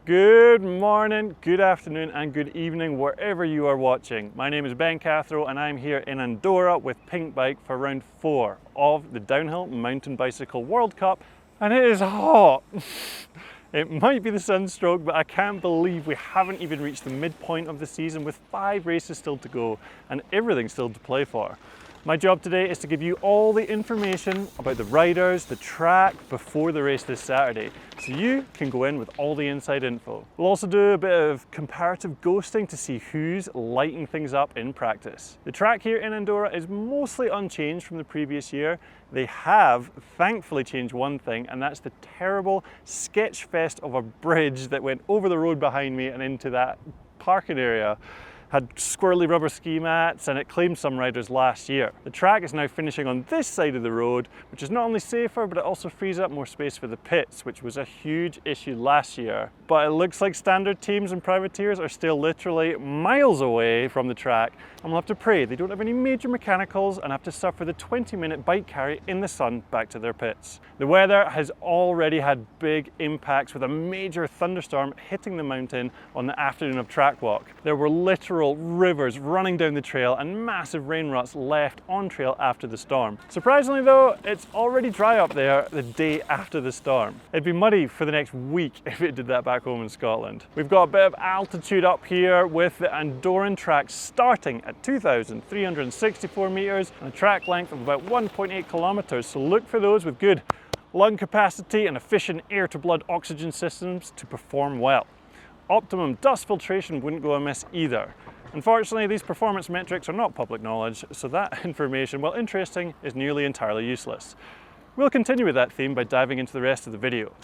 Good morning, good afternoon and good evening wherever you are watching. My name is Ben Cathro and I'm here in Andorra with Pinkbike for round 4 of the Downhill Mountain Bicycle World Cup, and it is hot. It might be the sunstroke, but I can't believe we haven't even reached the midpoint of the season with 5 races still to go and everything still to play for. My job today is to give you all the information about the riders, the track, before the race this Saturday, so you can go in with all the inside info. We'll also do a bit of comparative ghosting to see who's lighting things up in practice. The track here in Andorra is mostly unchanged from the previous year. They have thankfully changed one thing, and that's the terrible sketch fest of a bridge that went over the road behind me and into that parking area. Had squirrely rubber ski mats and it claimed some riders last year. The track is now finishing on this side of the road, which is not only safer, but it also frees up more space for the pits, which was a huge issue last year. But it looks like standard teams and privateers are still literally miles away from the track, and we'll have to pray they don't have any major mechanicals and have to suffer the 20-minute bike carry in the sun back to their pits. The weather has already had big impacts, with a major thunderstorm hitting the mountain on the afternoon of track walk. There were literal rivers running down the trail and massive rain ruts left on trail after the storm. Surprisingly though, it's already dry up there the day after the storm. It'd be muddy for the next week if it did that back home in Scotland. We've got a bit of altitude up here with the Andorran track starting at 2,364 metres and a track length of about 1.8 kilometres, so look for those with good lung capacity and efficient air-to-blood oxygen systems to perform well. Optimum dust filtration wouldn't go amiss either. Unfortunately, these performance metrics are not public knowledge, so that information, while interesting, is nearly entirely useless. We'll continue with that theme by diving into the rest of the video.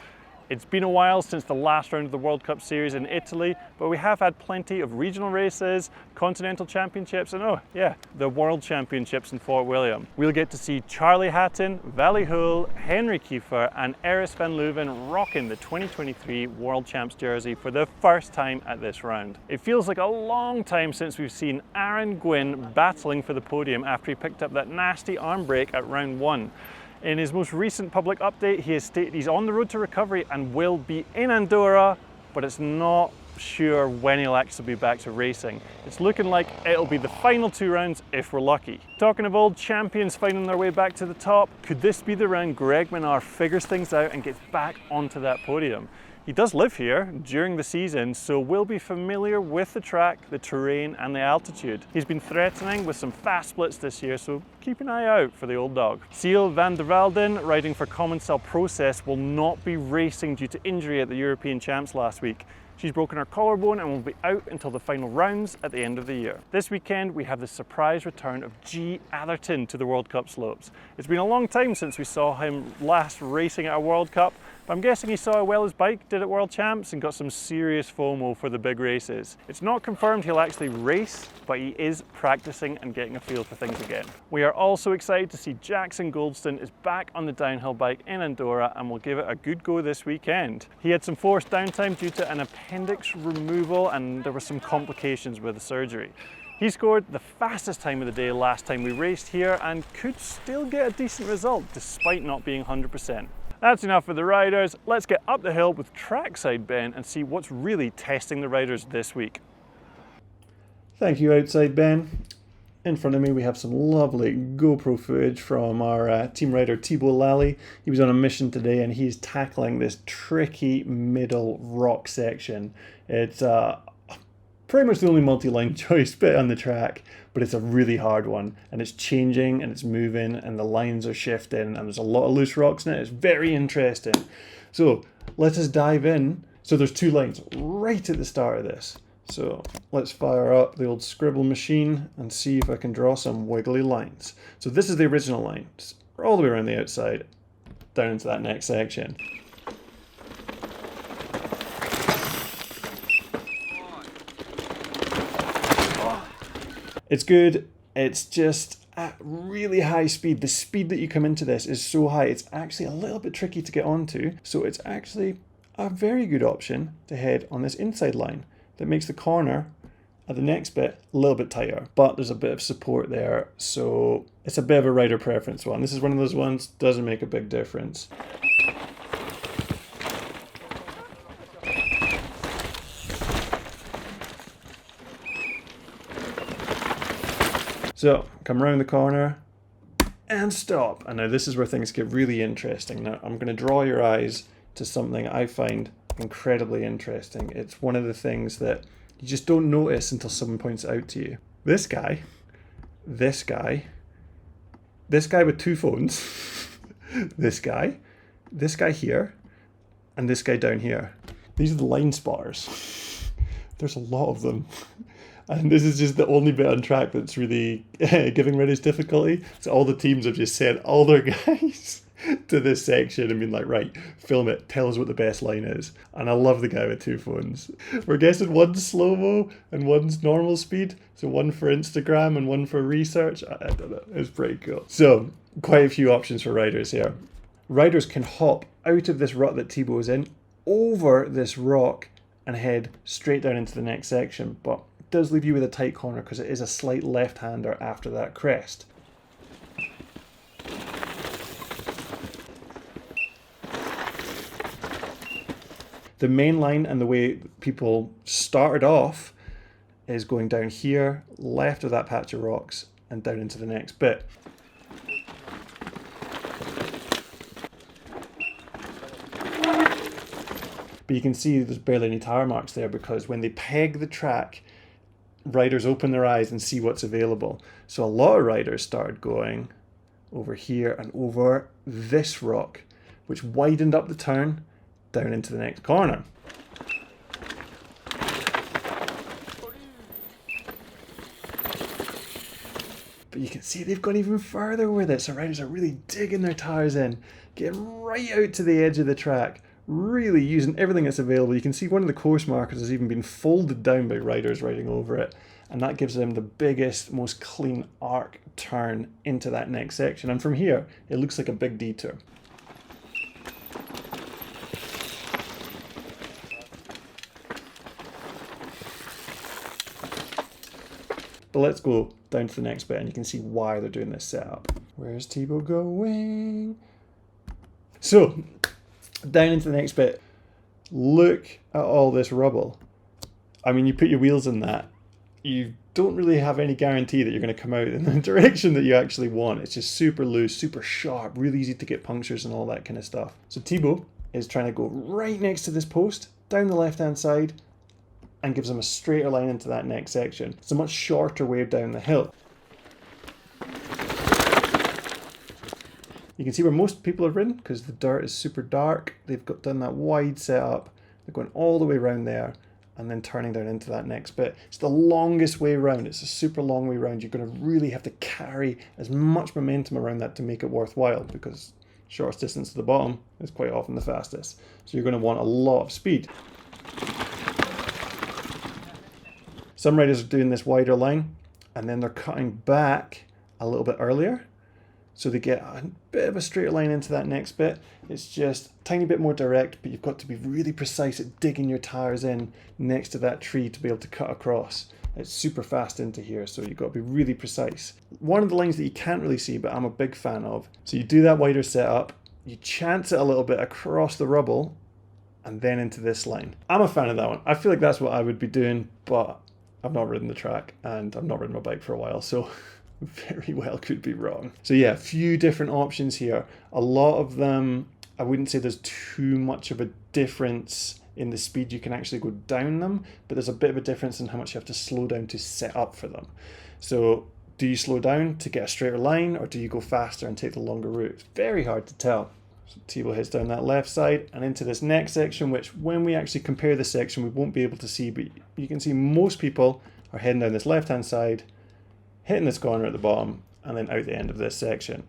It's been a while since the last round of the World Cup series in Italy, but we have had plenty of regional races, continental championships, and oh yeah, the World Championships in Fort William. We'll get to see Gee Atherton, Vallnord, Henry Kiefer and Eris van Leuven rocking the 2023 World Champs jersey for the first time at this round. It feels like a long time since we've seen Aaron Gwyn battling for the podium after he picked up that nasty arm break at round 1. In his most recent public update, he has stated he's on the road to recovery and will be in Andorra, but it's not sure when he'll actually be back to racing. It's looking like it'll be the final 2 rounds if we're lucky. Talking of old champions finding their way back to the top, could this be the round Greg Minnaar figures things out and gets back onto that podium? He does live here during the season, so will be familiar with the track, the terrain and the altitude. He's been threatening with some fast splits this year, so keep an eye out for the old dog. Ciel van der Velden, riding for Commencal Process, will not be racing due to injury at the European Champs last week. She's broken her collarbone and will be out until the final rounds at the end of the year. This weekend we have the surprise return of Gee Atherton to the World Cup slopes. It's been a long time since we saw him last racing at a World Cup, but I'm guessing he saw how well his bike did at World Champs and got some serious FOMO for the big races. It's not confirmed he'll actually race, but he is practicing and getting a feel for things again. We are also excited to see Jackson Goldston is back on the downhill bike in Andorra and will give it a good go this weekend. He had some forced downtime due to an appendix removal and there were some complications with the surgery. He scored the fastest time of the day last time we raced here and could still get a decent result despite not being 100%. That's enough for the riders. Let's get up the hill with Trackside Ben and see what's really testing the riders this week. Thank you, Outside Ben. In front of me we have some lovely GoPro footage from our team rider Thibaut Lally. He was on a mission today and he's tackling this tricky middle rock section. It's pretty much the only multi-line choice bit on the track, but it's a really hard one and it's changing and it's moving and the lines are shifting and there's a lot of loose rocks in it. It's very interesting. So let us dive in. So there's 2 lines right at the start of this. So let's fire up the old scribble machine and see if I can draw some wiggly lines. So this is the original line, just all the way around the outside, down into that next section. It's good, it's just at really high speed. The speed that you come into this is so high, it's actually a little bit tricky to get onto. So it's actually a very good option to head on this inside line that makes the corner at the next bit a little bit tighter, but there's a bit of support there, so it's a bit of a rider preference one. This is one of those ones, doesn't make a big difference. So come around the corner and stop. And now this is where things get really interesting. Now I'm going to draw your eyes to something I find incredibly interesting. It's one of the things that you just don't notice until someone points it out to you. This guy with two phones, this guy here, and this guy down here. These are the line spotters. There's a lot of them. And this is just the only bit on track that's really giving riders difficulty. So all the teams have just sent all their guys to this section and been like, right, film it, tell us what the best line is. And I love the guy with two phones. We're guessing one's slow-mo and one's normal speed. So one for Instagram and one for research. I don't know, it's pretty cool. So quite a few options for riders here. Riders can hop out of this rut that Thibaut is in, over this rock and head straight down into the next section. But it does leave you with a tight corner because it is a slight left-hander after that crest. The main line and the way people started off is going down here, left of that patch of rocks, and down into the next bit. But you can see there's barely any tire marks there because when they peg the track, riders open their eyes and see what's available. So a lot of riders started going over here and over this rock, which widened up the turn down into the next corner. But you can see they've gone even further with it. So riders are really digging their tires in, getting right out to the edge of the track, really using everything that's available. You can see one of the course markers has even been folded down by riders riding over it. And that gives them the biggest, most clean arc turn into that next section. And from here, it looks like a big detour. But let's go down to the next bit and you can see why they're doing this setup. Where's Thibaut going? So, down into the next bit. Look at all this rubble. I mean, you put your wheels in that, you don't really have any guarantee that you're going to come out in the direction that you actually want. It's just super loose, super sharp, really easy to get punctures and all that kind of stuff. So Thibaut is trying to go right next to this post, down the left-hand side, and gives them a straighter line into that next section. It's a much shorter way down the hill. You can see where most people have ridden because the dirt is super dark. They've done that wide setup. They're going all the way around there and then turning down into that next bit. It's the longest way around. It's a super long way around. You're going to really have to carry as much momentum around that to make it worthwhile because shortest distance to the bottom is quite often the fastest. So you're going to want a lot of speed. Some riders are doing this wider line and then they're cutting back a little bit earlier. So they get a bit of a straighter line into that next bit. It's just a tiny bit more direct, but you've got to be really precise at digging your tires in next to that tree to be able to cut across. It's super fast into here, so you've got to be really precise. One of the lines that you can't really see, but I'm a big fan of. So you do that wider setup, you chance it a little bit across the rubble, and then into this line. I'm a fan of that one. I feel like that's what I would be doing, but I've not ridden the track and I've not ridden my bike for a while, so very well could be wrong. So yeah, a few different options here. A lot of them, I wouldn't say there's too much of a difference in the speed you can actually go down them, but there's a bit of a difference in how much you have to slow down to set up for them. So do you slow down to get a straighter line or do you go faster and take the longer route? It's very hard to tell. So Thibaut heads down that left side and into this next section, which when we actually compare this section, we won't be able to see, but you can see most people are heading down this left-hand side, hitting this corner at the bottom, and then out the end of this section.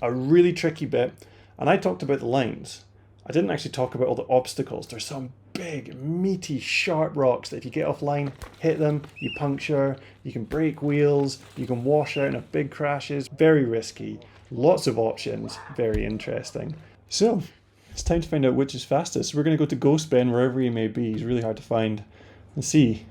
A really tricky bit, and I talked about the lines. I didn't actually talk about all the obstacles. There's some big, meaty, sharp rocks that if you get offline, hit them, you puncture, you can break wheels, you can wash out in a big crashes. Very risky. Lots of options, very interesting. So, it's time to find out which is fastest. We're going to go to Ghost Ben, wherever he may be. He's really hard to find, and see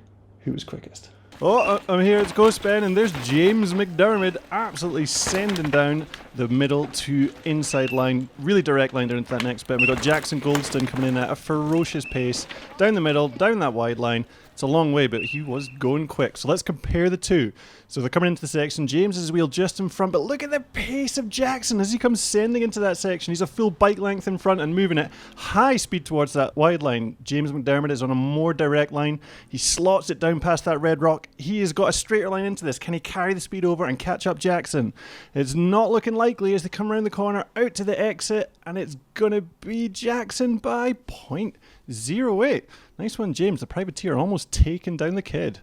who was quickest. Oh, I'm here, it's Ghost Ben, and there's James McDermott absolutely sending down the middle to inside line, really direct line down into that next bit. We've got Jackson Goldston coming in at a ferocious pace, down the middle, down that wide line. It's a long way, but he was going quick. So let's compare the two. So they're coming into the section. James is wheel just in front, but look at the pace of Jackson as he comes sending into that section. He's a full bike length in front and moving at high speed towards that wide line. James McDermott is on a more direct line. He slots it down past that red rock. He has got a straighter line into this. Can he carry the speed over and catch up Jackson? It's not looking likely as they come around the corner, out to the exit, and it's going to be Jackson by 0.08. Nice one, James. The privateer almost taking down the kid.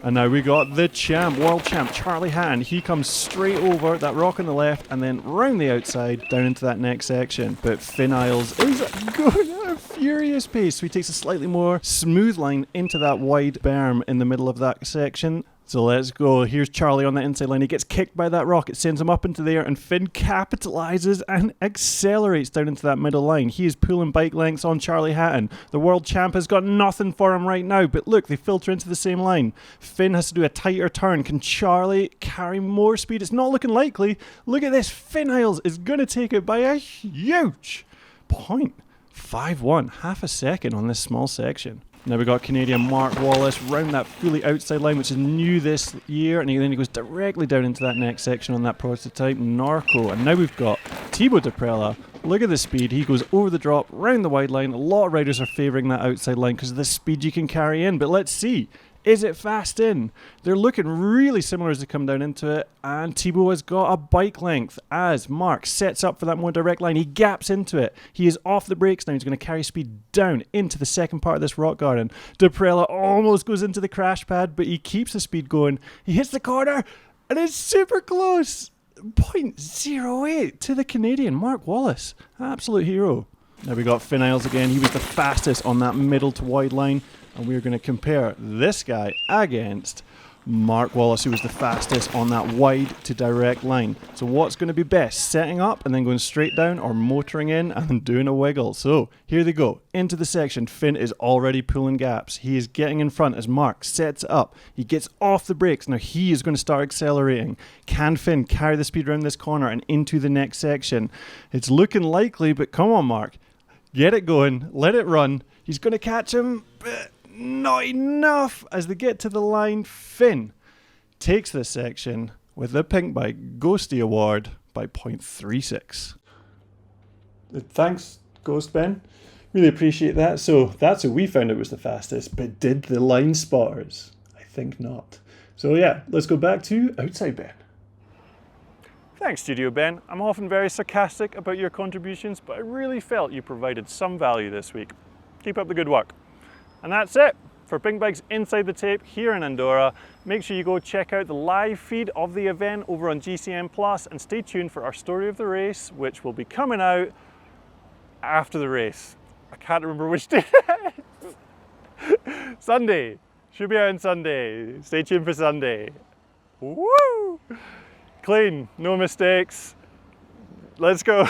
And now we got the champ, world champ, Charlie Hatton. He comes straight over that rock on the left and then round the outside down into that next section. But Finn Isles is going at a furious pace. So he takes a slightly more smooth line into that wide berm in the middle of that section. So let's go. Here's Charlie on the inside line. He gets kicked by that rock. It sends him up into the air, and Finn capitalizes and accelerates down into that middle line. He is pulling bike lengths on Charlie Hatton. The world champ has got nothing for him right now, but look, they filter into the same line. Finn has to do a tighter turn. Can Charlie carry more speed? It's not looking likely. Look at this. Finn Isles is going to take it by a huge 0.51, half a second on this small section. Now we got Canadian Mark Wallace round that fully outside line, which is new this year, and then he goes directly down into that next section on that prototype Narco. And now we've got Thibaut Deprella. Look at the speed. He goes over the drop, round the wide line. A lot of riders are favouring that outside line because of the speed you can carry in. But let's see. Is it fast in? They're looking really similar as they come down into it, and Thibaut has got a bike length as Mark sets up for that more direct line. He gaps into it. He is off the brakes now. He's going to carry speed down into the second part of this rock garden. Deprella almost goes into the crash pad, but he keeps the speed going. He hits the corner, and it's super close. 0.08 to the Canadian Mark Wallace. Absolute hero. Now we got Finn Isles again. He was the fastest on that middle to wide line. And we're going to compare this guy against Mark Wallace, who was the fastest on that wide to direct line. So what's going to be best? Setting up and then going straight down, or motoring in and then doing a wiggle? So here they go. Into the section. Finn is already pulling gaps. He is getting in front as Mark sets it up. He gets off the brakes. Now he is going to start accelerating. Can Finn carry the speed around this corner and into the next section? It's looking likely, but come on, Mark. Get it going. Let it run. He's going to catch him, but not enough. As they get to the line, Finn takes this section with the Pinkbike Ghosty Award by 0.36. Thanks, Ghost Ben. Really appreciate that. So that's who we found out was the fastest, but did the line spotters? I think not. So yeah, let's go back to Outside Ben. Thanks, Studio Ben. I'm often very sarcastic about your contributions, but I really felt you provided some value this week. Keep up the good work. And that's it for Pinkbike's Inside the Tape here in Andorra. Make sure you go check out the live feed of the event over on GCN Plus, and stay tuned for our story of the race, which will be coming out after the race. I can't remember which day. Sunday. Should be out on Sunday. Stay tuned for Sunday. Woo! Clean, no mistakes. Let's go.